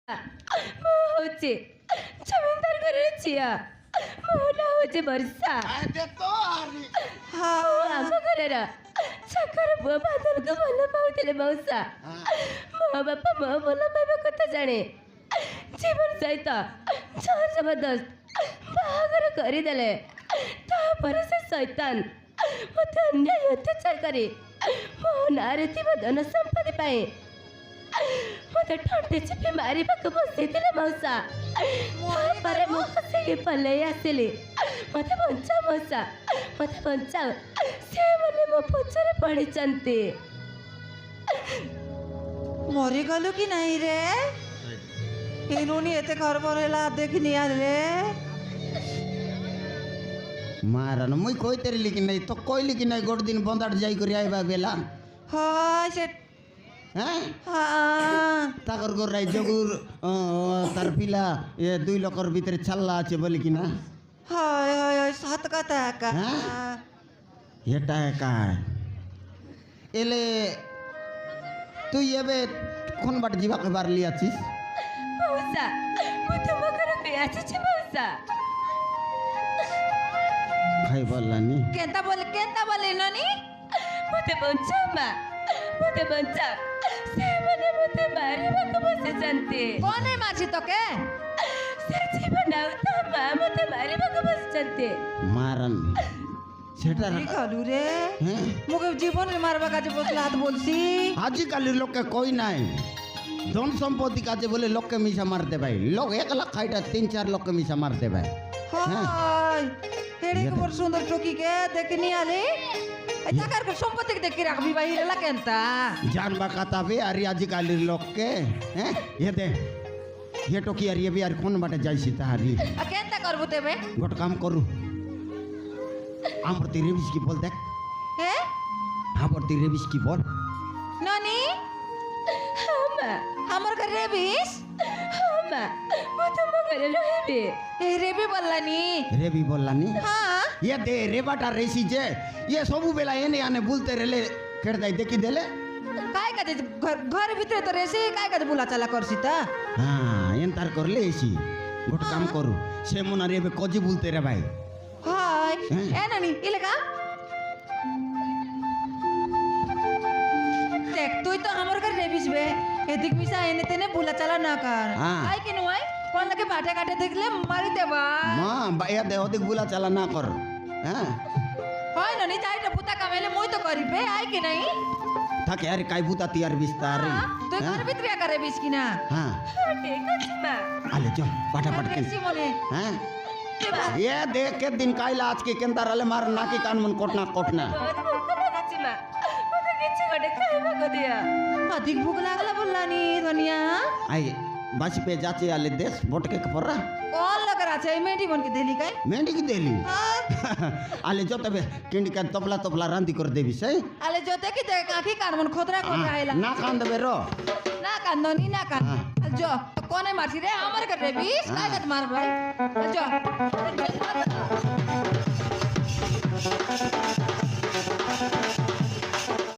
হচ্ছে জমিদার ঘরের ঝিয়া মোহনা হচ্ছে ବର୍ଷା ଆମ ଘରର ଛକର ପୁଅ ବାଦଲକୁ ଭଲ ପାଉଥିଲେ ମଉସା। ମୋ ବାପା ମୋ ଭଲ ପାଇବା କଥା ଜାଣେ ଜୀବନ ସହିତ ଜୋର ଜବରଦସ୍ତ ବାହାଘର କରିଦେଲେ। ତାପରେ ସେ ଶୈତାନ ମୋତେ ଅନ୍ୟାୟ ଅତ୍ୟାଚାର କରି ମୋ ନାଁରେ ଥିବା ଧନ ସମ୍ପତ୍ତି ପାଇଁ ମୋତେ ଠଣ୍ଟେ ଚିପି ମାରିବାକୁ ବସେଇଥିଲେ ମଉସା। ତାପରେ ମୁଁ ଖସିକି ପଳେଇ ଆସିଲି। ମୋତେ ବଞ୍ଚାଅ ମଉସା, ମୋତେ ବଞ୍ଚାଅ, ସେମାନେ ମୋ ପଛରେ ପଡ଼ିଛନ୍ତି। ମରିଗଲୁ କି ନାହିଁ ରେ? ଏନୁନି ଏତେ ଖରବର ହେଲା ଦେଖିନି ରେ। ମାରନ ମୁଇଁ କହିତେରିଲି କି ନାଇଁ ତ କହିଲି କି ନାଇଁ ଗୋଟେ ଦିନ ବନ୍ଦାଟ ଯାଇକରି ଆଇବା ବେଲା হয় সে হ্যাঁ হ্যাঁ তাকর গোরাই জগুর তার পিলা এ 2 লক্ষর ভিতরে ছাল্লা আছে বলি কি না হয় হয় হয় সত কথা কা হ্যাঁ? এটা একাই এলে তুই এবে কোন বাট যাবাকে বারলি আছিস মৌসা ମୁଁ ତୁମ ଘରକୁ ଆସିଛି ମଉସା। খাই বললানি কেনতা বলে ননি ମୋତେ ବଞ୍ଚାଅ ମା, ମୋତେ ବଞ୍ଚାଅ, ସେମାନେ ମୋତେ ମାରିବାକୁ ବସିଛନ୍ତି। কোন মাছি তোকে ସେ ଜୀବନ ଆଉ ତା ମା ମୋତେ ମାରିବାକୁ ବସିଛନ୍ତି। মারান সেটা গলু রে হ্যাঁ মুকে জীবনের মারবা কাছে বসলে হাত বলছি আজিকালি লোকে কই নাই ধন সম্পত্তি কাজে বলে লোককে মিশা মারতে ভাই লোক 1 লাখ খাইটা 3-4 লোককে মিশা মারতে ভাই হয় হেড়ে বড় সুন্দর টকি কে দেখনি আলে টাকার সম্পত্তি দেখি রাখবি ভাই রেলা কেনতা जानबा काताबे अरे आजिकाली लोकके हैं ये दे ये टोकी अरे ये भी यार कौन बाटे जाइसी तारी কেনতা করবো তেবে गोट काम करू आमरती रेबिस की बोल देख হে आमरती रेबिस की बोल ননি ହଁ ମା, আমার ঘরে রেবিস ହଁ ମା, ମୁଁ ତୁମ ଘରେ ରହିବି। ଏ ରେବି বললানি रेबी बोललानी হ্যাঁ ये दे रेबाटा रेसी जे ये सबु बेला एने आने बोलते रेले केड़दाई देखी देले काय কাজে ঘর ভিতরে তো রেসি काय কাজে বুলা চালা করছি তা हां एंतार करले एसी गोट काम करू से मोना रेबे कजी बोलते रे भाई হয় হ্যাঁ। এ ননি ইলেকা দেখ তুই তো আমার ঘরে রেবিস বে এদিক মিশা এনে তেনে বুলা চালা না কর হ্যাঁ। কাই কি নয় কোন লাগে বাটে কাটে দেখলে মারি দেবা मां बाया दे ओदिक बुला चला ना कर हां হয় ননি চাইটা পুতা কামাইলে মই তো করিবে আই কি নাই থাকে আরে কাই বুতা তিয়ার বিস্তার তুই ঘর ভিতরে একা রেবিস কিনা हां ହଁ ଠିକ ଅଛି ମା। आले चल फटाफट के বেশি মনে हैं ये देख के दिन काइला आज के केंदा रले मार नाकी कान मन कोटना कोटना ବହୁତ ଭୋକ ଲାଗୁଛି ମା, ମୋତେ କିଛି ଗୋଟେ ଖାଇବାକୁ ଦିଅ। ଅଧିକ ভুক লাগলা বললানি ধনিয়া आई बासी पे जाचे आले देश बोटके परा কোন লাগার আছে এই মেডি বন কি দেলি কাই मेंढी की देली आले जो तबे किंडी का तबला तबला रांदी कर देबी से আলে জতে কি দেখ আখি কান মন খতরা করে আইলা ना कान देबे रो না কান্দনি না কান যো কোনে মারছি রে আমার ঘরে রেবিস কাই কাট মার ভাই যো